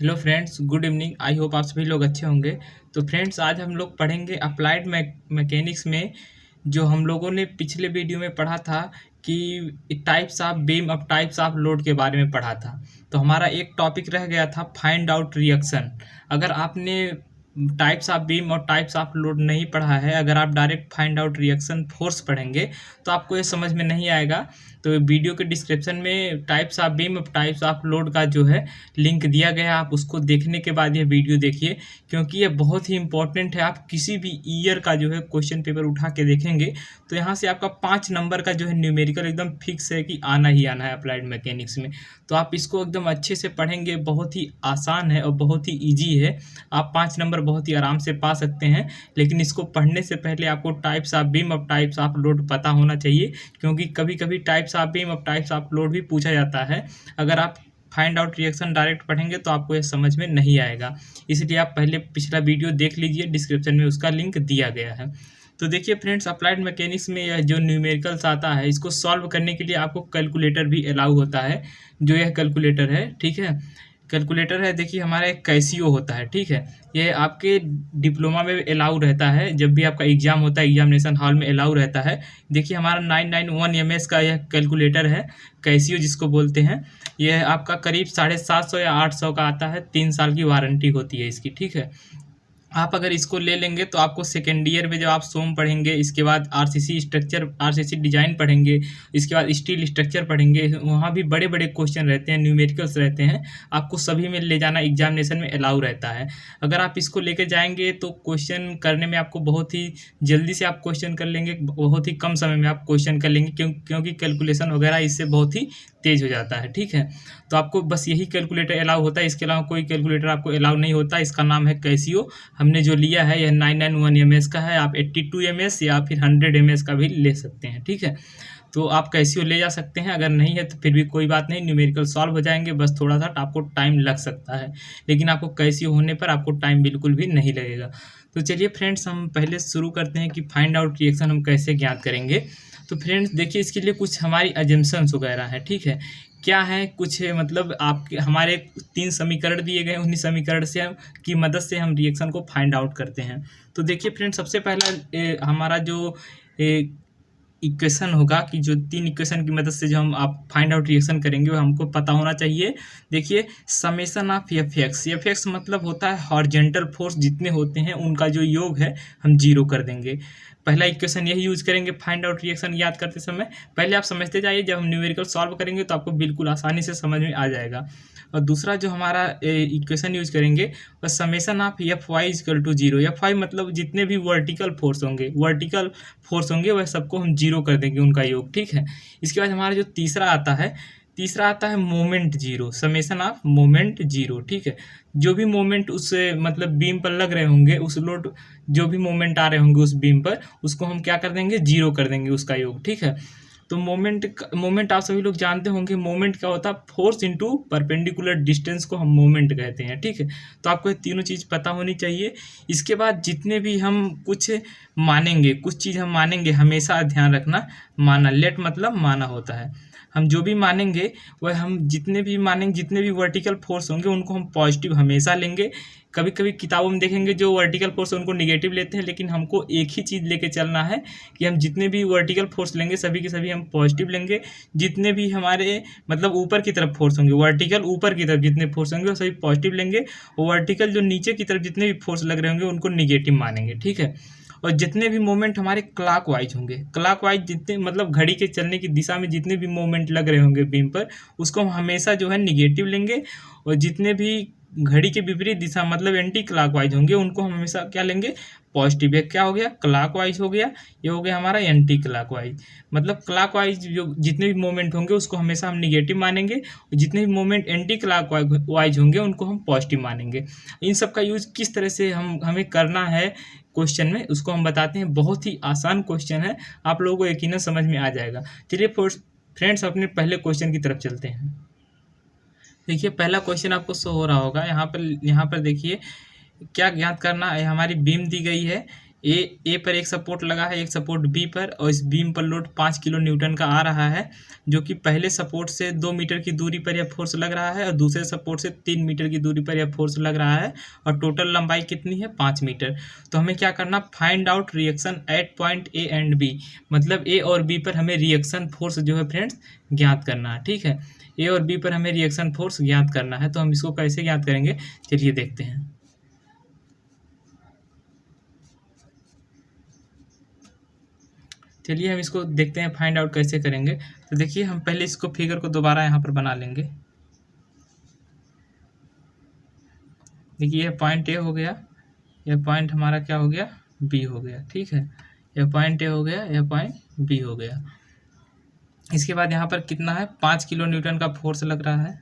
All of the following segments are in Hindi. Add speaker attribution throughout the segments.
Speaker 1: Hello friends, good evening. I hope आप सभी लोग अच्छे होंगे। तो फ्रेंड्स, आज हम लोग पढ़ेंगे अप्लाइड मैकेनिक्स में जो हम लोगों ने पिछले वीडियो में पढ़ा था कि टाइप्स ऑफ बीम अब टाइप्स ऑफ लोड के बारे में पढ़ा था। तो हमारा एक टॉपिक रह गया था फाइंड आउट रिएक्शन। अगर आपने टाइप्स ऑफ बीम और टाइप्स ऑफ लोड नहीं पढ़ा है, अगर आप direct find out reaction force पढ़ेंगे तो आपको ये समझ में नहीं आएगा। तो वीडियो के डिस्क्रिप्शन में टाइप्स ऑफ बीम और टाइप्स ऑफ लोड का जो है लिंक दिया गया है, आप उसको देखने के बाद ये वीडियो देखिए, क्योंकि ये बहुत ही इंपॉर्टेंट है। आप किसी भी ईयर का जो है क्वेश्चन पेपर उठा के देखेंगे तो यहाँ से आपका 5 नंबर का जो है न्यूमेरिकल एकदम फिक्स है कि आना ही आना है अप्लाइड मैकेनिक्स में। तो आप इसको एकदम अच्छे से पढ़ेंगे, बहुत ही आसान है और बहुत ही ईजी है। आप 5 नंबर बहुत ही आराम से पा सकते हैं। लेकिन इसको पढ़ने से पहले आपको टाइप्स ऑफ बीम और टाइप्स ऑफ लोड पता होना चाहिए, क्योंकि कभी कभी टाइप्स ऑफ बीम और टाइप्स ऑफ लोड भी पूछा जाता है। अगर आप फाइंड आउट रिएक्शन डायरेक्ट पढ़ेंगे तो आपको ये समझ में नहीं आएगा, इसलिए आप पहले पिछला वीडियो देख लीजिए, डिस्क्रिप्शन में उसका लिंक दिया गया है। तो देखिए फ्रेंड्स, अप्लाइड मैकेनिक्स में यह जो न्यूमेरिकल्स आता है, इसको सॉल्व करने के लिए आपको कैलकुलेटर भी अलाउ होता है। जो यह कैलकुलेटर है, ठीक है, कैलकुलेटर है, देखिए हमारा एक कैसियो होता है, ठीक है। ये आपके डिप्लोमा में अलाउ रहता है, जब भी आपका एग्जाम होता है एग्जामिनेशन हॉल में अलाउ रहता है। देखिए हमारा 991 MS का यह कैलकुलेटर है, कैसियो जिसको बोलते हैं। यह आपका करीब 750 या 800 का आता है, 3 साल की वारंटी होती है इसकी, ठीक है। आप अगर इसको ले लेंगे तो आपको सेकेंड ईयर में जब आप सोम पढ़ेंगे, इसके बाद आरसीसी स्ट्रक्चर, आरसीसी डिजाइन पढ़ेंगे, इसके बाद स्टील स्ट्रक्चर पढ़ेंगे, वहाँ भी बड़े बड़े क्वेश्चन रहते हैं, न्यूमेरिकल्स रहते हैं। आपको सभी में ले जाना एग्जामिनेशन में अलाउ रहता है। अगर आप इसको लेकर जाएंगे तो क्वेश्चन करने में आपको बहुत ही जल्दी से आप क्वेश्चन कर लेंगे, बहुत ही कम समय में आप क्वेश्चन कर लेंगे, क्योंकि कैलकुलेशन वगैरह इससे बहुत ही तेज हो जाता है, ठीक है। तो आपको बस यही कैलकुलेटर अलाउ होता है, इसके अलावा कोई कैलकुलेटर आपको अलाउ नहीं होता। इसका नाम है कैसियो। हमने जो लिया है यह 991 MS का है। आप 82 MS या फिर 100 MS का भी ले सकते हैं, ठीक है। तो आप कैसियो ले जा सकते हैं, अगर नहीं है तो फिर भी कोई बात नहीं, न्यूमेरिकल सॉल्व हो जाएंगे। बस थोड़ा सा आपको टाइम लग सकता है, लेकिन आपको कैसियो होने पर आपको टाइम बिल्कुल भी नहीं लगेगा। तो चलिए फ्रेंड्स, हम पहले शुरू करते हैं कि फाइंड आउट रिएक्शन हम कैसे ज्ञात करेंगे। तो फ्रेंड्स देखिए, इसके लिए कुछ हमारी अजम्पशंस वगैरह है, ठीक है। क्या है, कुछ मतलब आपके हमारे 3 समीकरण दिए गए, उन्हीं समीकरण से हम की मदद से हम रिएक्शन को फाइंड आउट करते हैं। तो देखिए फ्रेंड्स, सबसे पहला हमारा जो इक्वेशन होगा कि जो 3 इक्वेशन की मदद से जो हम आप फाइंड आउट रिएक्शन करेंगे वो हमको पता होना चाहिए। देखिए, समेशन ऑफ एफ एक्स मतलब होता है हॉरिजॉन्टल फोर्स, जितने होते हैं उनका जो योग है हम 0 कर देंगे। पहला इक्वेशन यही यूज करेंगे फाइंड आउट रिएक्शन याद करते समय। पहले आप समझते जाइए, जब हम न्यूमेरिकल सॉल्व करेंगे तो आपको बिल्कुल आसानी से समझ में आ जाएगा। और दूसरा जो हमारा इक्वेशन यूज करेंगे वह summation of F Y equal to 0। F Y मतलब जितने भी वर्टिकल फोर्स होंगे वह सबको हम 0 कर देंगे, उनका योग, ठीक है। इसके बाद हमारा जो तीसरा आता है मोमेंट 0, समेशन ऑफ मोमेंट 0, ठीक है। जो भी मोमेंट उस मतलब बीम पर लग रहे होंगे, उस लोड जो भी मोमेंट आ रहे होंगे उस बीम पर, उसको हम क्या कर देंगे, 0 कर देंगे उसका योग, ठीक है। तो मोमेंट आप सभी लोग जानते होंगे, मोमेंट क्या होता है, फोर्स इनटू परपेंडिकुलर डिस्टेंस को हम मोमेंट कहते हैं, ठीक है। तो आपको ये तीनों चीज़ पता होनी चाहिए। इसके बाद जितने भी हम कुछ चीज़ हम मानेंगे, हमेशा ध्यान रखना, माना, लेट मतलब माना होता है। हम जो भी मानेंगे वह हम जितने भी वर्टिकल फोर्स होंगे उनको हम पॉजिटिव हमेशा लेंगे। कभी कभी किताबों में देखेंगे जो वर्टिकल फोर्स उनको निगेटिव लेते हैं, लेकिन हमको एक ही चीज़ लेके चलना है कि हम जितने भी वर्टिकल फोर्स लेंगे सभी के सभी हम पॉजिटिव लेंगे। जितने भी हमारे मतलब ऊपर की तरफ फोर्स होंगे, वर्टिकल ऊपर की तरफ जितने फोर्स होंगे वो सभी पॉजिटिव लेंगे, और वर्टिकल जो नीचे की तरफ जितने भी फोर्स लग रहे होंगे उनको निगेटिव मानेंगे, ठीक है। और जितने भी मोमेंट हमारे क्लॉकवाइज होंगे, क्लॉकवाइज जितने मतलब घड़ी के चलने की दिशा में जितने भी मोमेंट लग रहे होंगे बीम पर, उसको हम हमेशा जो है निगेटिव लेंगे। और जितने भी घड़ी के विपरीत दिशा मतलब एंटी क्लॉकवाइज होंगे उनको हम हमेशा क्या लेंगे, पॉजिटिव। एक क्या हो गया, क्लॉकवाइज हो गया, ये हो गया हमारा एंटी क्लॉकवाइज। मतलब क्लॉकवाइज जो जितने भी मोमेंट होंगे उसको हमेशा हम निगेटिव मानेंगे, और जितने भी मोमेंट एंटी क्लॉकवाइज होंगे उनको हम पॉजिटिव मानेंगे। इन सब का यूज किस तरह से हमें करना है क्वेश्चन में, उसको हम बताते हैं। बहुत ही आसान क्वेश्चन है, आप लोगों को यकीनन समझ में आ जाएगा। चलिए फ्रेंड्स, अपने पहले क्वेश्चन की तरफ चलते हैं। देखिए, पहला क्वेश्चन आपको शो हो रहा होगा यहाँ पर देखिए क्या ज्ञात करना है। हमारी बीम दी गई है, ए पर एक सपोर्ट लगा है, एक सपोर्ट बी पर, और इस बीम पर लोड 5 किलो न्यूटन का आ रहा है, जो कि पहले सपोर्ट से 2 मीटर की दूरी पर यह फोर्स लग रहा है और दूसरे सपोर्ट से 3 मीटर की दूरी पर यह फोर्स लग रहा है, और टोटल लंबाई कितनी है 5 मीटर। तो हमें क्या करना, find out reaction at point A and B, मतलब ए और बी पर हमें रिएक्शन फोर्स जो है फ्रेंड्स ज्ञात करना है। ठीक है, ए और बी पर हमें रिएक्शन फोर्स ज्ञात करना है। तो हम इसको कैसे ज्ञात करेंगे, चलिए देखते हैं। चलिए हम इसको देखते हैं फाइंड आउट कैसे करेंगे। तो देखिए हम पहले इसको फिगर को दोबारा यहाँ पर बना लेंगे। देखिए यह पॉइंट ए हो गया, यह पॉइंट हमारा क्या हो गया, बी हो गया। ठीक है, यह पॉइंट ए हो गया, यह पॉइंट बी हो गया। इसके बाद यहाँ पर कितना है, 5 किलो न्यूटन का फोर्स लग रहा है।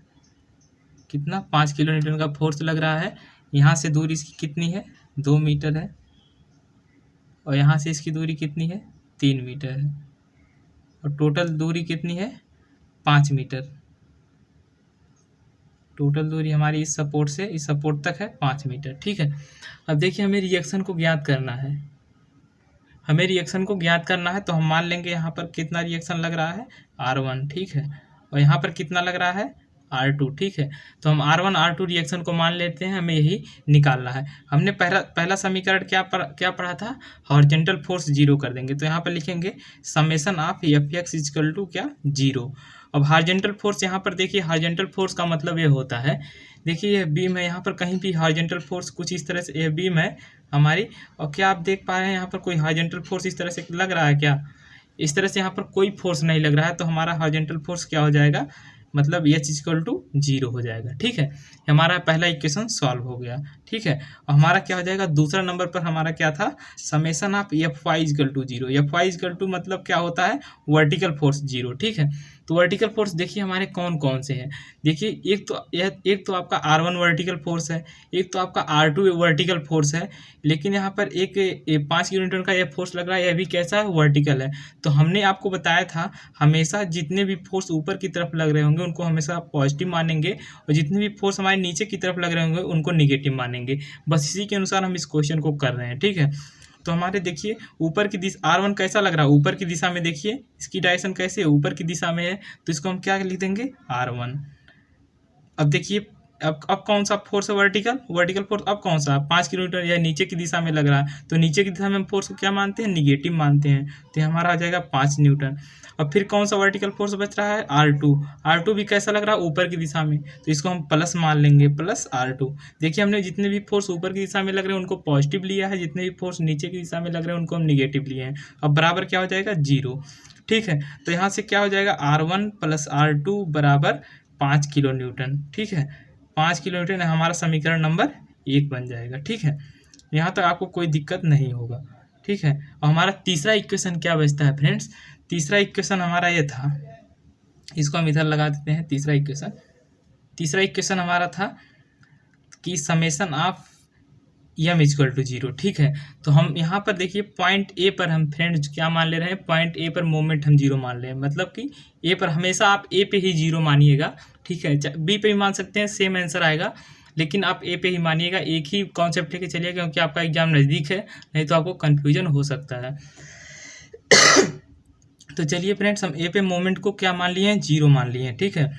Speaker 1: कितना, 5 किलो न्यूटन का फोर्स लग रहा है। यहाँ से दूरी इसकी कितनी है, 2 मीटर है, और यहाँ से इसकी दूरी कितनी है, 3 मीटर है, और टोटल दूरी कितनी है, 5 मीटर। टोटल दूरी हमारी इस सपोर्ट से इस सपोर्ट तक है 5 मीटर। ठीक है, अब देखिए हमें रिएक्शन को ज्ञात करना है। हमें रिएक्शन को ज्ञात करना है तो हम मान लेंगे यहाँ पर कितना रिएक्शन लग रहा है, R1। ठीक है, और यहाँ पर कितना लग रहा है, R2। ठीक है, तो हम R1 R2 रिएक्शन को मान लेते हैं, हमें यही निकालना है। हमने पहला समीकरण क्या पढ़ा था, हॉरिजॉन्टल फोर्स जीरो कर देंगे। तो यहाँ पर लिखेंगे summation of Fx equal to क्या, जीरो। अब हॉरिजॉन्टल फोर्स यहाँ पर देखिए, हॉरिजॉन्टल फोर्स का मतलब ये होता है, देखिए यह बीम है, यहाँ पर कहीं भी हॉरिजॉन्टल फोर्स कुछ इस तरह से, यह बीम है हमारी, और क्या आप देख पा रहे हैं यहाँ पर कोई हॉरिजॉन्टल फोर्स इस तरह से लग रहा है क्या, इस तरह से यहाँ पर कोई फोर्स नहीं लग रहा है। तो हमारा हॉरिजॉन्टल फोर्स क्या हो जाएगा, मतलब H इक्वल टू जीरो हो जाएगा। ठीक है, हमारा पहला इक्वेशन सॉल्व हो गया। ठीक है, और हमारा क्या हो जाएगा, दूसरा नंबर पर हमारा क्या था, summation of Fy equal to zero. Fy equal to मतलब क्या होता है, वर्टिकल फोर्स जीरो। ठीक है, तो वर्टिकल फोर्स देखिए हमारे कौन कौन से हैं। देखिए एक तो आपका R1 वर्टिकल फोर्स है, एक तो आपका R2 वर्टिकल फोर्स है, लेकिन यहाँ पर एक 5 किलो न्यूटन का यह फोर्स लग रहा है, यह भी कैसा है, वर्टिकल है। तो हमने आपको बताया था हमेशा जितने भी फोर्स ऊपर की तरफ लग रहे होंगे उनको हमेशा पॉजिटिव मानेंगे, और जितने भी फोर्स हमारे नीचे की तरफ लग रहे होंगे उनको निगेटिव मानेंगे। बस इसी के अनुसार हम इस क्वेश्चन को कर रहे हैं। ठीक है, तो हमारे देखिए ऊपर की दिशा R1 कैसा लग रहा है, ऊपर की दिशा में देखिए इसकी डायरेक्शन कैसे है, ऊपर की दिशा में है, तो इसको हम क्या लिख देंगे, R1। अब देखिए अब कौन सा फोर्स है, वर्टिकल फोर्स अब कौन सा, 5 किलोमीटर या नीचे की दिशा में लग रहा है, तो नीचे की दिशा में हम फोर्स को क्या मानते हैं, निगेटिव मानते हैं। तो हमारा आ जाएगा 5 न्यूटन। अब फिर कौन सा वर्टिकल फोर्स बच रहा है, R2 भी कैसा लग रहा है, ऊपर की दिशा में, तो इसको हम प्लस मान लेंगे, प्लस R2। देखिए हमने जितने भी फोर्स ऊपर की दिशा में लग रहे हैं उनको पॉजिटिव लिया है, जितने भी फोर्स नीचे की दिशा में लग रहे हैं उनको हम निगेटिव लिए हैं। अब बराबर क्या हो जाएगा, जीरो। ठीक है, तो यहाँ से क्या हो जाएगा, R1 प्लस R2 बराबर 5 किलो न्यूटन। ठीक है, 5 किलो न्यूटन हमारा समीकरण नंबर 1 बन जाएगा। ठीक है, यहाँ तक आपको कोई दिक्कत नहीं होगा। ठीक है, और हमारा तीसरा इक्वेशन क्या बचता है फ्रेंड्स, तीसरा इक्वेशन हमारा ये था, इसको हम इधर लगा देते हैं। तीसरा इक्वेशन हमारा था कि summation of M equal to zero. ठीक है, तो हम यहाँ पर देखिए पॉइंट ए पर हम फ्रेंड्स क्या मान ले रहे हैं, पॉइंट ए पर मोमेंट हम जीरो मान ले रहे हैं, मतलब कि ए पर हमेशा आप ए पे ही जीरो मानिएगा। ठीक है, बी पे भी मान सकते हैं, सेम आंसर आएगा, लेकिन आप ए पे ही मानिएगा, एक ही कॉन्सेप्ट लेके चलिए, क्योंकि आपका एग्जाम नज़दीक है, नहीं तो आपको कन्फ्यूजन हो सकता है। तो चलिए फ्रेंड्स, हम ए पे मोमेंट को क्या मान लिए हैं, जीरो मान लिए हैं। ठीक है,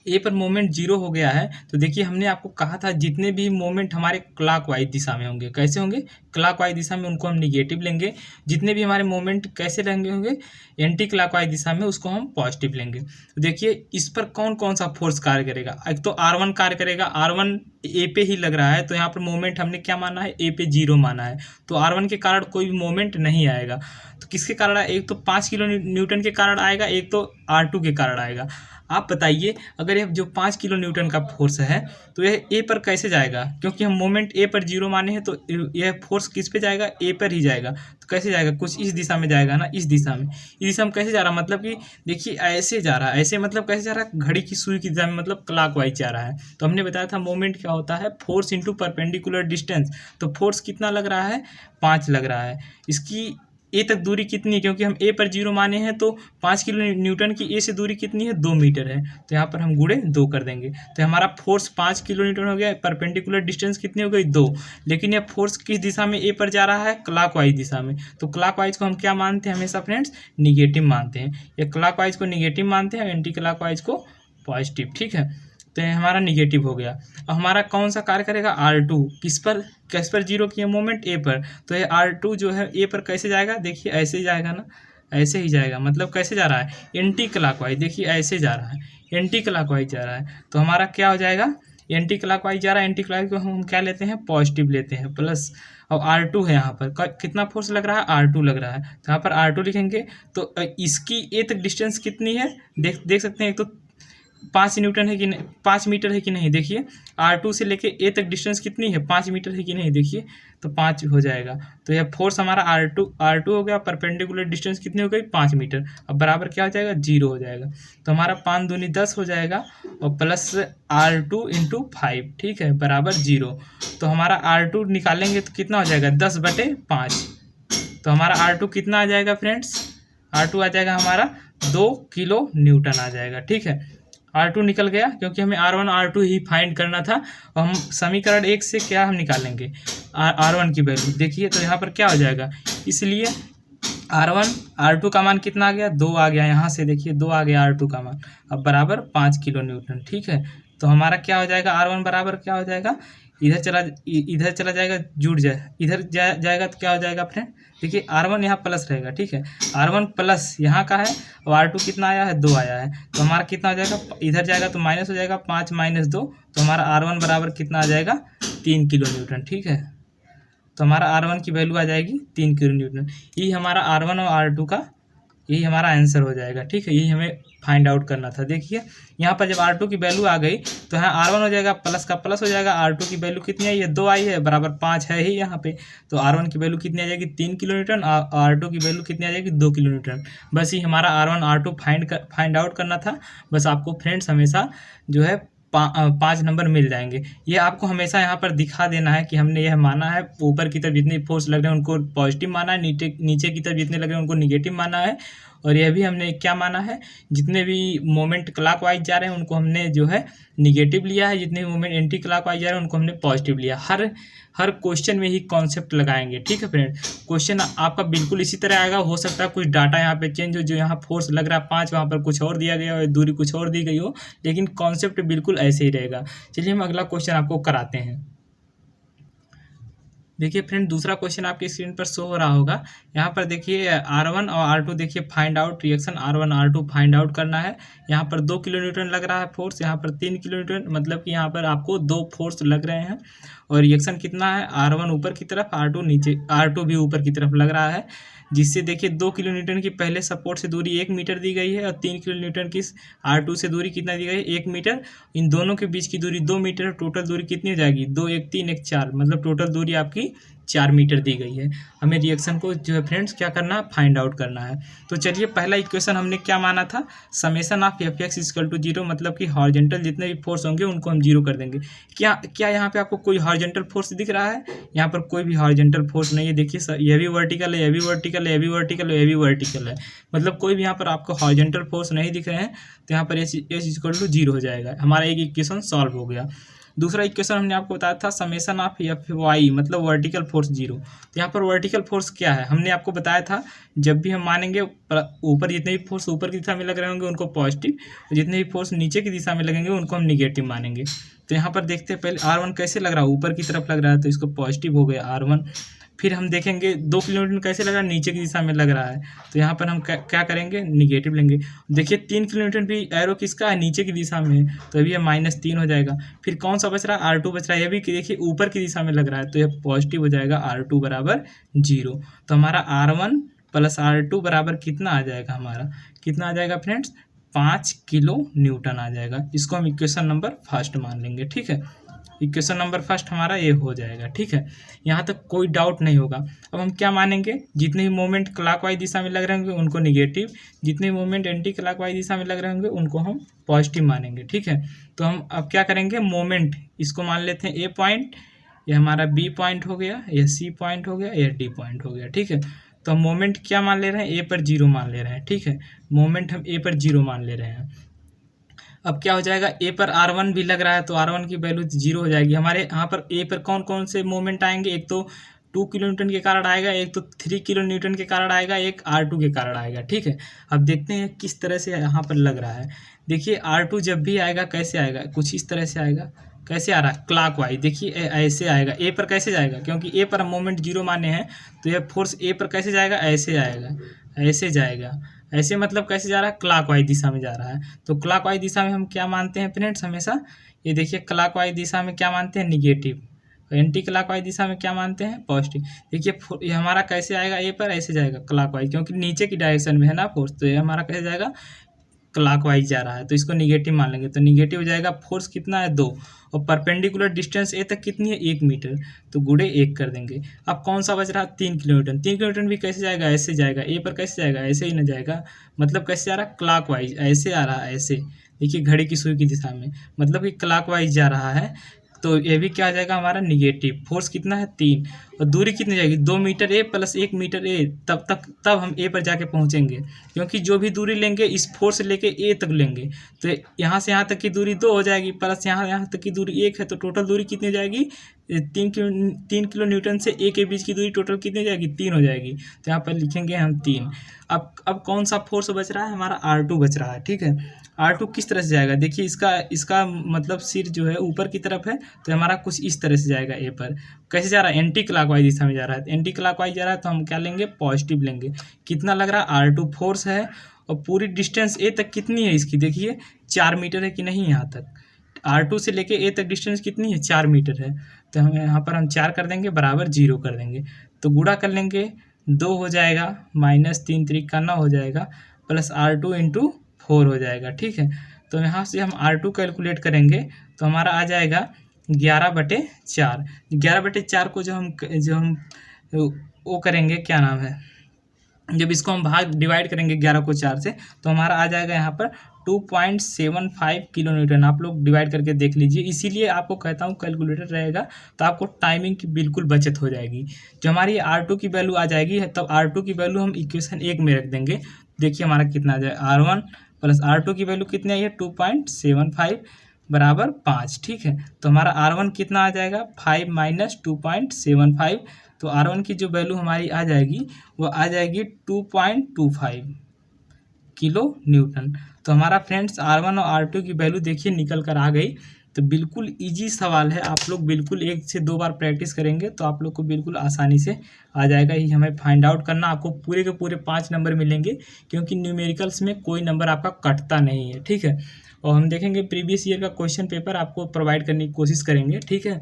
Speaker 1: ए पर मोमेंट जीरो हो गया है, तो देखिए हमने आपको कहा था जितने भी मोमेंट हमारे क्लॉकवाइज दिशा में होंगे, कैसे होंगे, क्लॉकवाइज दिशा में, उनको हम निगेटिव लेंगे। जितने भी हमारे मोमेंट कैसे होंगे, एंटी क्लॉकवाइज दिशा में, उसको हम पॉजिटिव लेंगे। तो देखिए इस पर कौन कौन सा फोर्स कार्य करेगा, एक तो R1 कार्य करेगा, R1 ए पे ही लग रहा है, तो यहाँ पर मोमेंट हमने क्या माना है, ए पे जीरो माना है, तो R1 के कारण कोई भी मोमेंट नहीं आएगा। तो किसके कारण, एक तो 5 किलो न्यूटन के कारण आएगा, एक तो R2 के कारण आएगा। आप बताइए, अगर ये जो 5 किलो न्यूटन का फोर्स है तो यह ए पर कैसे जाएगा, क्योंकि हम मोमेंट ए पर जीरो माने हैं, तो यह फोर्स किस पे जाएगा, ए पर ही जाएगा। तो कैसे जाएगा, कुछ इस दिशा में जाएगा ना, इस दिशा में। इस दिशा में कैसे जा रहा है, मतलब कि देखिए ऐसे जा रहा है, ऐसे मतलब कैसे जा रहा है, घड़ी की सुई की दिशा में, मतलब क्लॉकवाइज जा रहा है। तो हमने बताया था मोमेंट क्या होता है, फोर्स इंटू परपेंडिकुलर डिस्टेंस। तो फोर्स कितना लग रहा है, 5 लग रहा है। इसकी ए तक दूरी कितनी है, क्योंकि हम ए पर 0 माने हैं तो 5 किलो न्यूटन की ए से दूरी कितनी है, 2 मीटर है। तो यहाँ पर हम गुणे 2 कर देंगे, तो हमारा फोर्स 5 किलो न्यूटन हो गया। परपेंडिकुलर डिस्टेंस कितनी हो गई, 2। लेकिन यह फोर्स किस दिशा में ए पर जा रहा है, क्लॉकवाइज दिशा में। तो क्लॉकवाइज को हम क्या मानते हैं हमेशा फ्रेंड्स, निगेटिव मानते हैं। या क्लॉकवाइज को निगेटिव मानते हैं, एंटी क्लॉकवाइज को पॉजिटिव। ठीक है, तो ये हमारा निगेटिव हो गया। अब हमारा कौन सा कार्य करेगा, R2 किस पर 0 की मोमेंट ए पर। तो ये R2 जो है ए पर कैसे जाएगा, देखिए ऐसे ही जाएगा ना, ऐसे ही जाएगा। मतलब कैसे जा रहा है, एंटी क्लॉकवाइज। देखिए ऐसे जा रहा है, एंटी क्लॉकवाइज जा रहा है। तो हमारा क्या हो जाएगा, एंटी क्लॉकवाइज जा रहा है। एंटी क्लॉकवाइज को हम क्या लेते हैं, पॉजिटिव लेते हैं, प्लस। अब R2 है यहाँ पर कितना फोर्स लग रहा है, R2 लग रहा है। तो यहाँ पर R2 लिखेंगे। तो इसकी ए तक डिस्टेंस कितनी है, देख सकते हैं। एक तो 5 न्यूटन है कि नहीं, 5 मीटर है कि नहीं, देखिए R2 से लेके ए तक डिस्टेंस कितनी है, 5 मीटर है कि नहीं, देखिए तो 5 हो जाएगा। तो यह फोर्स हमारा R2 हो गया। परपेंडिकुलर डिस्टेंस कितनी हो गई, 5 मीटर। अब बराबर क्या हो जाएगा, 0 हो जाएगा। तो हमारा 5 दूनी 10 हो जाएगा, और प्लस R2 × 5, ठीक है, बराबर 0। तो हमारा R2 निकालेंगे तो कितना हो जाएगा, 10/5। तो हमारा R2 कितना आ जाएगा फ्रेंड्स, R2 आ जाएगा हमारा 2 किलो न्यूटन आ जाएगा। ठीक है, R2 निकल गया, क्योंकि हमें R1 R2 ही फाइंड करना था। और हम समीकरण 1 से क्या हम निकालेंगे, R1 की वैल्यू। देखिए तो यहाँ पर क्या हो जाएगा, इसलिए R2 का मान कितना आ गया, 2 आ गया। यहाँ से देखिए 2 आ गया R2 का मान। अब बराबर 5 किलो न्यूटन। ठीक है, तो हमारा क्या हो जाएगा, R1 बराबर क्या हो जाएगा, इधर चला जाएगा, जुड़ जाए, इधर जाएगा तो क्या हो जाएगा फ्रेंड, देखिए R1 यहाँ प्लस रहेगा। ठीक है, R1 प्लस यहाँ का है, और R2 कितना आया है, 2 आया है। तो हमारा कितना हो जाएगा, इधर जाएगा तो माइनस हो जाएगा, 5 - 2। तो हमारा R1 बराबर कितना आ जाएगा, 3 किलो न्यूटन। ठीक है, तो हमारा R1 की वैल्यू आ जाएगी 3 किलो न्यूटन। यही हमारा R1 और R2 का यही हमारा आंसर हो जाएगा। ठीक है, यही हमें फाइंड आउट करना था। देखिए यहाँ पर जब R2 की वैल्यू आ गई तो यहाँ R1 हो जाएगा, प्लस का प्लस हो जाएगा। R2 की वैल्यू कितनी आई है, 2 आई है, बराबर 5 है ही यहाँ पे। तो R1 की वैल्यू कितनी आ जाएगी, 3 किलो न्यूटन। R2 की वैल्यू कितनी आ जाएगी, 2 किलो न्यूटन। बस ही हमारा R1 R2 फाइंड आउट करना था। बस आपको फ्रेंड्स हमेशा जो है 5 नंबर मिल जाएंगे। ये आपको हमेशा यहाँ पर दिखा देना है कि हमने यह माना है, ऊपर की तरफ जितने फोर्स लग रहे हैं उनको पॉजिटिव माना है, नीचे की तरफ जितने लग रहे हैं उनको निगेटिव माना है। और यह भी हमने क्या माना है, जितने भी मोमेंट क्लॉकवाइज जा रहे हैं उनको हमने जो है निगेटिव लिया है, जितने भी मोमेंट एंटी क्लॉकवाइज जा रहे हैं उनको हमने पॉजिटिव लिया। हर क्वेश्चन में ही कॉन्सेप्ट लगाएंगे। ठीक है फ्रेंड, क्वेश्चन आपका बिल्कुल इसी तरह आएगा। हो सकता है कुछ डाटा यहाँ पे चेंज हो, जो यहाँ फोर्स लग रहा है 5 वहाँ पर कुछ और दिया गया हो, दूरी कुछ और दी गई हो, लेकिन कॉन्सेप्ट बिल्कुल ऐसे ही रहेगा। चलिए हम अगला क्वेश्चन आपको कराते हैं। देखिए फ्रेंड, दूसरा क्वेश्चन आपके स्क्रीन पर शो हो रहा होगा। यहाँ पर देखिए R1 और R2 देखिए find out reaction R1 R2 find out करना है। यहाँ पर 2 किलो न्यूटन लग रहा है फोर्स, यहाँ पर 3 किलो न्यूटन, मतलब कि यहाँ पर आपको 2 फोर्स लग रहे हैं। और रिएक्शन कितना है, R1 ऊपर की तरफ, R2 नीचे, R2 भी ऊपर की तरफ लग रहा है। जिससे देखिए 2 किलो न्यूटन की पहले सपोर्ट से दूरी 1 मीटर दी गई है, और 3 किलो न्यूटन की R2 से दूरी कितना दी गई है, 1 मीटर। इन दोनों के बीच की दूरी 2 मीटर। टोटल दूरी कितनी हो जाएगी, 2 1 3 1 4, मतलब टोटल दूरी आपकी 4 मीटर दी गई है। हमें रिएक्शन को जो है फ्रेंड्स क्या करना है, फाइंड आउट करना है। तो चलिए पहला इक्वेशन हमने क्या माना था, समेशन ऑफ Fx = 0, मतलब कि हॉरिजॉन्टल जितने भी फोर्स होंगे उनको हम 0 कर देंगे। क्या यहाँ पे आपको कोई हॉरिजॉन्टल फोर्स दिख रहा है, यहाँ पर कोई भी हॉरिजॉन्टल फोर्स नहीं है। देखिए यह भी वर्टिकल है, यह भी वर्टिकल है, यह भी वर्टिकल है, यह भी वर्टिकल है, मतलब कोई भी यहाँ पर आपको हॉरिजॉन्टल फोर्स नहीं दिख रहे हैं। तो यहाँ पर H = 0 हो जाएगा। हमारा एक इक्वेशन सॉल्व हो गया। दूसरा इक्वेशन हमने आपको बताया था समेशन ऑफ Fy, मतलब वर्टिकल फोर्स 0। तो यहाँ पर वर्टिकल फोर्स क्या है, हमने आपको बताया था, जब भी हम मानेंगे ऊपर जितने भी फोर्स ऊपर की दिशा में लग रहे होंगे उनको पॉजिटिव, और जितने भी फोर्स नीचे की दिशा में लगेंगे उनको हम निगेटिव मानेंगे। तो यहाँ पर देखते हैं पहले R1 कैसे लग रहा है, ऊपर की तरफ लग रहा है, तो इसको पॉजिटिव हो गया R1। फिर हम देखेंगे 2 किलो न्यूटन कैसे लग रहा है, नीचे की दिशा में लग रहा है, तो यहाँ पर हम क्या करेंगे, निगेटिव लेंगे। देखिए 3 किलो न्यूटन भी एरो किसका है, नीचे की दिशा में है, तो अभी यह -3 हो जाएगा। फिर कौन सा बच रहा है, R2 बच रहा है, यह भी देखिए ऊपर की दिशा में लग रहा है, तो यह पॉजिटिव हो जाएगा, R2 = 0। तो हमारा R1 + R2 बराबर कितना आ जाएगा, हमारा कितना आ जाएगा फ्रेंड्स, 5 किलो न्यूटन आ जाएगा। इसको हम इक्वेशन नंबर 1 मान लेंगे। ठीक है, इक्वेशन नंबर 1 हमारा ये हो जाएगा। ठीक है, यहाँ तक कोई डाउट नहीं होगा। अब हम क्या मानेंगे, जितने भी मोमेंट क्लॉकवाइज दिशा में लग रहे होंगे उनको निगेटिव, जितने मोमेंट एंटी क्लॉकवाइज दिशा में लग रहे होंगे उनको हम पॉजिटिव मानेंगे। ठीक है, तो हम अब क्या करेंगे, मोमेंट इसको मान लेते हैं A पॉइंट, यह हमारा B पॉइंट हो गया, यह C पॉइंट हो गया, यह D पॉइंट हो गया। ठीक है, तो हम मोमेंट क्या मान ले रहे हैं, ए पर 0 मान ले रहे हैं। ठीक है, मोमेंट हम ए पर 0 मान ले रहे हैं। अब क्या हो जाएगा, ए पर R1 भी लग रहा है तो R1 की वैल्यू 0 हो जाएगी। हमारे यहाँ पर ए पर कौन कौन से मोमेंट आएंगे, एक तो 2 किलो न्यूटन के कारण आएगा, एक तो 3 किलो न्यूटन के कारण आएगा, एक R2 के कारण आएगा। ठीक है, अब देखते हैं किस तरह से यहाँ पर लग रहा है। देखिए R2 जब भी आएगा कैसे आएगा, कुछ इस तरह से आएगा। कैसे आ रहा है, क्लॉक वाइज। देखिए ऐसे आएगा, ए पर कैसे जाएगा, क्योंकि ए पर हम मोमेंट 0 माने हैं तो यह फोर्स ए पर कैसे जाएगा, ऐसे आएगा, ऐसे जाएगा। ऐसे मतलब कैसे जा रहा है, क्लॉकवाइज दिशा में जा रहा है। तो क्लॉकवाइज दिशा में हम क्या मानते हैं फ्रेंड्स, हमेशा ये देखिए क्लॉकवाइज दिशा में क्या मानते हैं, निगेटिव। एंटी क्लॉकवाइज दिशा में क्या मानते हैं, पॉजिटिव। देखिए ये हमारा कैसे आएगा, ए पर ऐसे जाएगा क्लॉकवाइज, क्योंकि नीचे की डायरेक्शन में है ना फोर्स, तो ये हमारा कैसे जाएगा, क्लॉकवाइज जा रहा है, तो इसको निगेटिव मान लेंगे। तो निगेटिव हो जाएगा, फोर्स कितना है 2, और परपेंडिकुलर डिस्टेंस ए तक कितनी है 1 मीटर, तो गुणे 1 कर देंगे। अब कौन सा बच रहा है, 3 किलोमीटर। 3 किलोमीटर भी कैसे जाएगा, ऐसे जाएगा। ए पर कैसे जाएगा, ऐसे ही ना जाएगा, मतलब कैसे जा रहा है, क्लॉकवाइज, ऐसे आ रहा है, ऐसे। देखिए घड़ी की सुई की दिशा में, मतलब कि क्लॉकवाइज जा रहा है। तो ये भी क्या आ जाएगा हमारा, निगेटिव। फोर्स कितना है 3, और दूरी कितनी जाएगी, 2 मीटर ए प्लस 1 मीटर ए, तब हम ए पर जाके पहुंचेंगे, क्योंकि जो भी दूरी लेंगे इस फोर्स से लेके ए तक लेंगे, तो यहाँ से यहाँ तक की दूरी 2 हो जाएगी, प्लस यहाँ तक की दूरी 1 है, तो टोटल दूरी कितनी हो जाएगी, 3 किलो न्यूटन से ए के बीच की दूरी टोटल कितनी हो जाएगी, 3 हो जाएगी। तो यहाँ पर लिखेंगे हम 3। अब कौन सा फोर्स बच रहा है, हमारा R2 बच रहा है। ठीक है, R2 किस तरह से जाएगा, देखिए इसका मतलब सिर जो है ऊपर की तरफ है, तो हमारा कुछ इस तरह से जाएगा ए पर। कैसे जा रहा है, एंटी क्लॉकवाइज दिशा में जा रहा है। एंटी क्लॉकवाइज जा रहा है तो हम क्या लेंगे, पॉजिटिव लेंगे। कितना लग रहा है, R2 फोर्स है, और पूरी डिस्टेंस ए तक कितनी है इसकी, देखिए 4 मीटर है कि नहीं, यहाँ तक R2 से लेके ए तक डिस्टेंस कितनी है, 4 मीटर है। तो हम यहाँ पर हम 4 कर देंगे, बराबर 0 कर देंगे, तो गुणा कर लेंगे, 2 हो जाएगा, -3 3 का 9 हो जाएगा, प्लस R2 × 4 हो जाएगा। ठीक है, तो यहाँ से हम R2 कैलकुलेट करेंगे तो हमारा आ जाएगा 11/4। 11/4 को जो हम वो करेंगे, क्या नाम है, जब इसको हम डिवाइड करेंगे 11 को 4 से, तो हमारा आ जाएगा यहाँ पर 2.75 किलो न्यूटन। आप लोग डिवाइड करके देख लीजिए, इसीलिए आपको कहता हूँ कैलकुलेटर रहेगा तो आपको टाइमिंग की बिल्कुल बचत हो जाएगी। जो हमारी R2 की वैल्यू आ जाएगी, तब R2 की वैल्यू हम इक्वेशन 1 में रख देंगे। देखिए हमारा कितना आ जाएगा, R1 प्लस R2 की वैल्यू कितनी आई है, 2.75 बराबर 5। ठीक है, तो हमारा R1 कितना आ जाएगा, 5 - 2.75, तो R1 की जो वैल्यू हमारी आ जाएगी वो आ जाएगी 2.25 किलो न्यूटन। तो हमारा फ्रेंड्स R1 और R2 की वैल्यू देखिए निकल कर आ गई। तो बिल्कुल इजी सवाल है, आप लोग बिल्कुल 1 से 2 बार प्रैक्टिस करेंगे तो आप लोग को बिल्कुल आसानी से आ जाएगा। ही हमें फाइंड आउट करना, आपको पूरे के पूरे 5 नंबर मिलेंगे, क्योंकि न्यूमेरिकल्स में कोई नंबर आपका कटता नहीं है। ठीक है, और हम देखेंगे प्रीवियस ईयर का क्वेश्चन पेपर आपको प्रोवाइड करने की कोशिश करेंगे। ठीक है,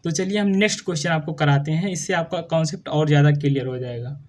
Speaker 1: तो चलिए हम नेक्स्ट क्वेश्चन आपको कराते हैं, इससे आपका कॉन्सेप्ट और ज़्यादा क्लियर हो जाएगा।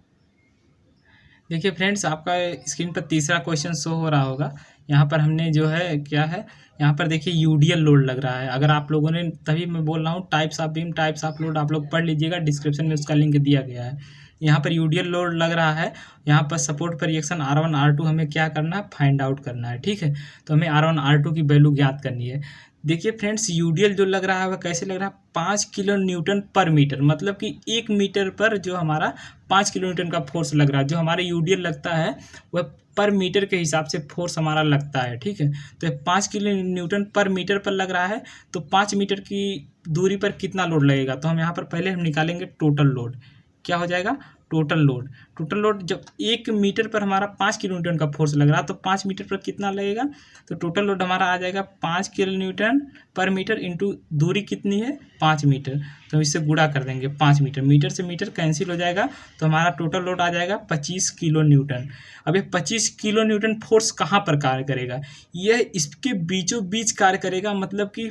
Speaker 1: देखिए फ्रेंड्स, आपका स्क्रीन पर तीसरा क्वेश्चन शो हो रहा होगा। यहाँ पर हमने जो है क्या है, यहाँ पर देखिए यूडीएल लोड लग रहा है। अगर आप लोगों ने, तभी मैं बोल रहा हूँ types of beam, types of load आप लोग पढ़ लीजिएगा, डिस्क्रिप्शन में उसका लिंक दिया गया है। यहाँ पर यूडीएल लोड लग रहा है, यहाँ पर सपोर्ट पर रिएक्शन R1 R2 हमें क्या करना है, फाइंड आउट करना है। ठीक है, तो हमें R1 R2 की वैल्यू ज्ञात करनी है। देखिए फ्रेंड्स, यूडीएल जो लग रहा है वह कैसे लग रहा है, 5 किलो न्यूटन पर मीटर, मतलब कि 1 मीटर पर जो हमारा 5 किलो न्यूटन का फोर्स लग रहा है। जो हमारे यूडीएल लगता है वह पर मीटर के हिसाब से फोर्स हमारा लगता है। ठीक है, तो 5 किलो न्यूटन पर मीटर पर लग रहा है, तो 5 मीटर की दूरी पर कितना लोड लगेगा, तो हम यहाँ पर पहले हम निकालेंगे टोटल लोड। क्या हो जाएगा, टोटल लोड जब 1 मीटर पर हमारा 5 किलो न्यूटन का फोर्स लग रहा है, तो 5 मीटर पर कितना लगेगा, तो टोटल लोड हमारा आ जाएगा 5 किलो न्यूटन पर मीटर इंटू दूरी कितनी है, 5 मीटर। तो हम इससे गुणा कर देंगे, 5 मीटर, मीटर से मीटर कैंसिल हो जाएगा, तो हमारा टोटल लोड आ जाएगा 25 किलो न्यूटन। अब ये 25 किलो न्यूटन फोर्स कहाँ पर कार्य करेगा, यह इसके बीचों बीच कार्य करेगा, मतलब कि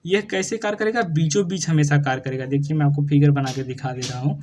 Speaker 1: यह कैसे कार्य करेगा, बीचों बीच हमेशा कार्य करेगा। देखिए मैं आपको फिगर बना के दिखा दे रहा हूँ।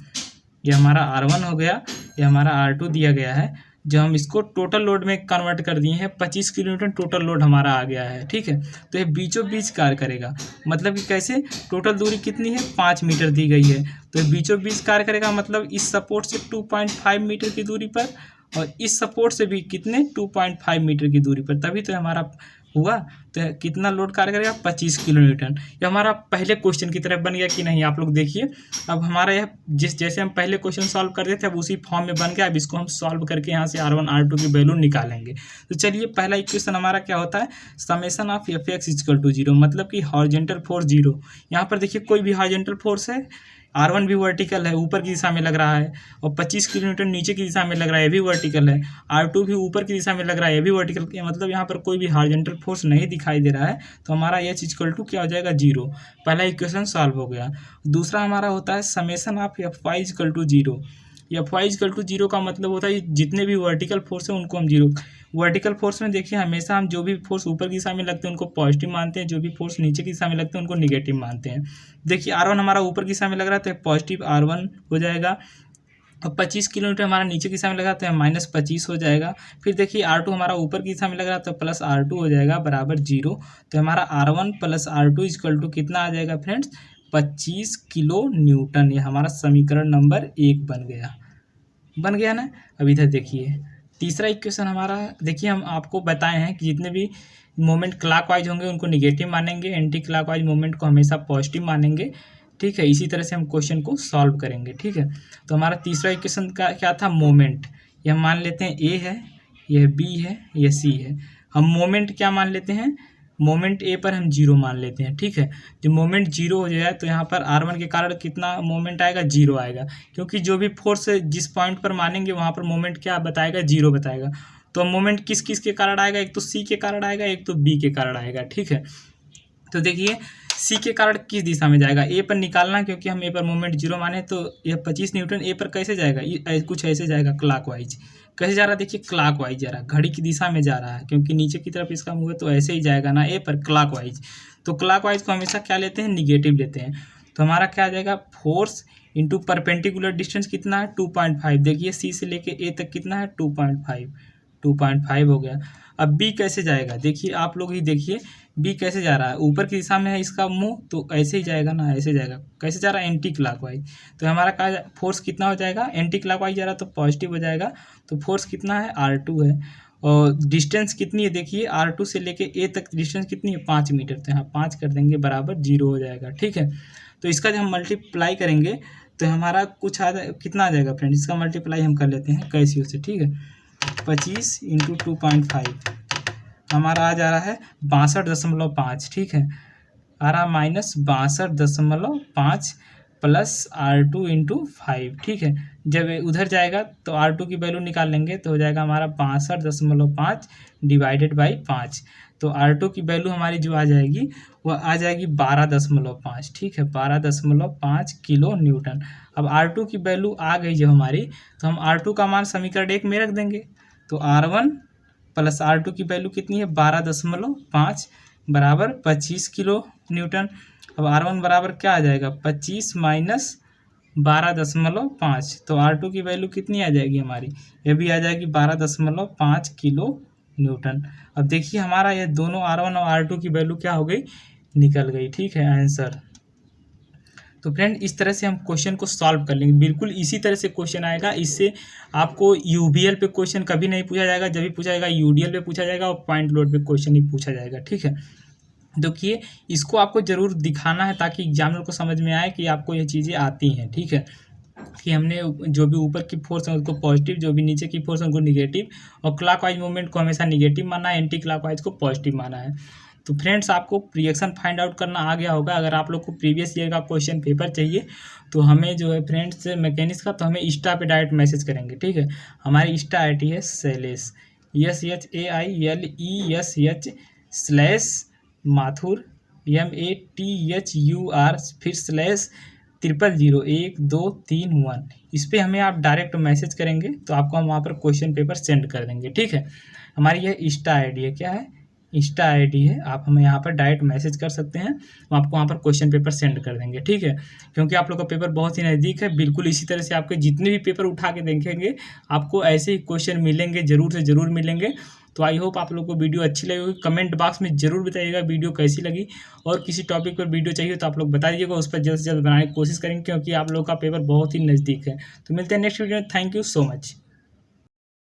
Speaker 1: ये हमारा R1 हो गया, ये हमारा R2 दिया गया है, जो हम इसको टोटल लोड में कन्वर्ट कर दिए हैं। 25 किलो न्यूटन टोटल लोड हमारा आ गया है। ठीक है, तो ये बीचों बीच कार्य करेगा, मतलब कि कैसे, टोटल दूरी कितनी है, 5 मीटर दी गई है, तो ये बीचों बीच कार्य करेगा, मतलब इस सपोर्ट से 2.5 मीटर की दूरी पर, और इस सपोर्ट से भी कितने, 2.5 मीटर की दूरी पर, तभी तो हमारा हुआ। तो कितना लोड कार्य करेगा 25 किलो न्यूटन। ये हमारा पहले क्वेश्चन की तरह बन गया कि नहीं, आप लोग देखिए। अब हमारा यह जैसे हम पहले क्वेश्चन सॉल्व करते थे अब उसी फॉर्म में बन गया। अब इसको हम सॉल्व करके यहाँ से R1 R2 की वैल्यू निकालेंगे। तो चलिए पहला इक्वेशन हमारा क्या होता है, summation of Fx equal to 0, मतलब कि हॉरिजॉन्टल फोर्स 0। यहाँ पर देखिए कोई भी हॉरिजॉन्टल फोर्स है, R1 भी वर्टिकल है, ऊपर की दिशा में लग रहा है, और 25 किलो न्यूटन नीचे की दिशा में लग रहा है, ये भी वर्टिकल है। R2 भी ऊपर की दिशा में लग रहा है, ये भी वर्टिकल, मतलब यहाँ पर कोई भी हॉरिजॉन्टल फोर्स नहीं दिखाई दे रहा है। तो हमारा H इक्वल टू क्या हो जाएगा 0। पहला इक्वेशन सॉल्व हो गया। दूसरा हमारा होता है summation of Fy equal to 0। Fy equal to 0 का मतलब होता है जितने भी वर्टिकल फोर्स हैं उनको हम 0। वर्टिकल फोर्स में देखिए हमेशा हम जो भी फोर्स ऊपर की दिशा में लगते हैं उनको पॉजिटिव मानते हैं, जो भी फोर्स नीचे की दिशा में लगते हैं उनको निगेटिव मानते हैं। देखिए R1 हमारा ऊपर की दिशा में लग रहा है तो पॉजिटिव R1 हो जाएगा, और 25 किलोमीटर हमारा नीचे की दिशा में लगा तो -25 हो जाएगा। फिर देखिए R2 हमारा ऊपर की दिशा में लग रहा तो प्लस R2 हो जाएगा बराबर 0। तो हमारा R1 plus R2 equal to कितना आ जाएगा फ्रेंड्स, 25 किलो न्यूटन। ये हमारा समीकरण नंबर 1 बन गया ना। अब इधर देखिए तीसरा इक्वेशन हमारा, देखिए हम आपको बताए हैं कि जितने भी मोमेंट क्लॉकवाइज होंगे उनको निगेटिव मानेंगे, एंटी क्लॉकवाइज मोमेंट को हमेशा पॉजिटिव मानेंगे। ठीक है, इसी तरह से हम क्वेश्चन को सॉल्व करेंगे। ठीक है, तो हमारा तीसरा इक्वेशन का क्या था, मोमेंट। ये हम मान लेते हैं A है, यह B है, यह C है। हम मोमेंट क्या मान लेते हैं, मोमेंट A पर हम 0 मान लेते हैं। ठीक है, जब मोमेंट 0 हो जाए तो यहाँ पर R1 के कारण कितना मोमेंट आएगा, 0 आएगा, क्योंकि जो भी फोर्स जिस पॉइंट पर मानेंगे वहाँ पर मोमेंट क्या बताएगा, 0 बताएगा। तो मोमेंट किस किस के कारण आएगा, एक तो C के कारण आएगा, एक तो B के कारण आएगा। ठीक है, तो देखिए C के कारण किस दिशा में जाएगा, A पर निकालना, क्योंकि हम A पर मोमेंट 0 माने तो यह 25 न्यूटन A पर कैसे जाएगा, ये कुछ ऐसे जाएगा क्लॉकवाइज। कैसे जा रहा है, देखिए क्लॉकवाइज जा रहा है, घड़ी की दिशा में जा रहा है, क्योंकि नीचे की तरफ इसका मुँह है तो ऐसे ही जाएगा ना A पर, क्लॉकवाइज। तो क्लॉकवाइज को हमेशा क्या लेते हैं, निगेटिव लेते हैं। तो हमारा क्या आ जाएगा, फोर्स इंटू परपेंडिकुलर डिस्टेंस कितना है 2.5। देखिए C से लेके A तक कितना है 2.5 हो गया। अब B कैसे जाएगा, देखिए आप लोग ही देखिए B कैसे जा रहा है, ऊपर की दिशा में है इसका मुंह तो ऐसे ही जाएगा ना, ऐसे जाएगा। कैसे जा रहा है, एंटी क्लॉकवाइज। तो हमारा क्या फोर्स कितना हो जाएगा, एंटी क्लॉकवाइज जा रहा है तो पॉजिटिव हो जाएगा। तो फोर्स कितना है, R2 है। और डिस्टेंस कितनी है, देखिए R2 से लेके A तक डिस्टेंस कितनी है, 5 मीटर। तो यहाँ 5 कर देंगे बराबर 0 हो जाएगा। ठीक है, तो इसका जब हम मल्टीप्लाई करेंगे तो हमारा कुछ कितना आ जाएगा फ्रेंड्स, इसका मल्टीप्लाई हम कर लेते हैं कैसियो से। ठीक है, 25 इंटू 2.5 हमारा आ जा रहा है 62.5। ठीक है, आ रहा -62.5 प्लस R2 इंटू 5। ठीक है, जब उधर जाएगा तो R2 की वैल्यू निकाल लेंगे तो हो जाएगा हमारा 62.5 डिवाइडेड बाई 5। तो R2 की वैल्यू हमारी जो आ जाएगी वो आ जाएगी 12.5। ठीक है, 12.5 किलो न्यूटन। अब R2 की वैल्यू आ गई जब हमारी, तो हम R2 का मान समीकरण 1 में रख देंगे। तो R1 प्लस R2 की वैल्यू कितनी है, 12.5 बराबर 25 किलो न्यूटन। अब R1 बराबर क्या आ जाएगा, 25 माइनस 12.5। तो R2 की वैल्यू कितनी आ जाएगी हमारी, ये भी आ जाएगी 12.5 किलो न्यूटन। अब देखिए हमारा ये दोनों R1 और R2 की वैल्यू क्या हो गई, निकल गई। ठीक है, आंसर। तो फ्रेंड इस तरह से हम क्वेश्चन को सॉल्व कर लेंगे, बिल्कुल इसी तरह से क्वेश्चन आएगा। इससे आपको यूबीएल पे क्वेश्चन कभी नहीं पूछा जाएगा, जब भी पूछा जाएगा यूडीएल पे पूछा जाएगा और पॉइंट लोड पे क्वेश्चन ही पूछा जाएगा। ठीक है, देखिए इसको आपको ज़रूर दिखाना है ताकि एग्जामिनर को समझ में आए कि आपको ये चीज़ें आती हैं। ठीक है, कि हमने जो भी ऊपर की फोर्स है उसको पॉजिटिव, जो भी नीचे की फोर्स है उनको निगेटिव, और क्लॉकवाइज मूवमेंट को हमेशा निगेटिव माना है, एंटी क्लॉकवाइज को पॉजिटिव माना है। तो फ्रेंड्स आपको रिएक्शन फाइंड आउट करना आ गया होगा। अगर आप लोग को प्रीवियस ईयर का क्वेश्चन पेपर चाहिए तो हमें जो है फ्रेंड्स मैकेनिक्स का, तो हमें इंस्टा पे डायरेक्ट मैसेज करेंगे। ठीक है, हमारी इंस्टा ID है शैलेश SHAILESH/माथुर MATHUR फिर /001231। इस पर हमें आप डायरेक्ट मैसेज करेंगे तो आपको हम वहाँ पर क्वेश्चन पेपर सेंड कर देंगे। ठीक है, हमारी यह इंस्टा ID है, क्या है, इंस्टा ID है। आप हमें यहाँ पर डायरेक्ट मैसेज कर सकते हैं, हम आपको वहाँ पर क्वेश्चन पेपर सेंड कर देंगे। ठीक है, क्योंकि आप लोग का पेपर बहुत ही नज़दीक है, बिल्कुल इसी तरह से आपके जितने भी पेपर उठा के देखेंगे आपको ऐसे ही क्वेश्चन मिलेंगे, ज़रूर से ज़रूर मिलेंगे। तो आई होप आप लोग को वीडियो अच्छी लगी होगी। कमेंट बॉक्स में ज़रूर बताइएगा वीडियो कैसी लगी, और किसी टॉपिक पर वीडियो चाहिए तो आप लोग बता दीजिएगा, उस पर जल्द से जल्द बनाने की कोशिश करेंगे, क्योंकि आप लोग का पेपर बहुत ही नज़दीक है। तो मिलते हैं नेक्स्ट वीडियो में। Thank you so much.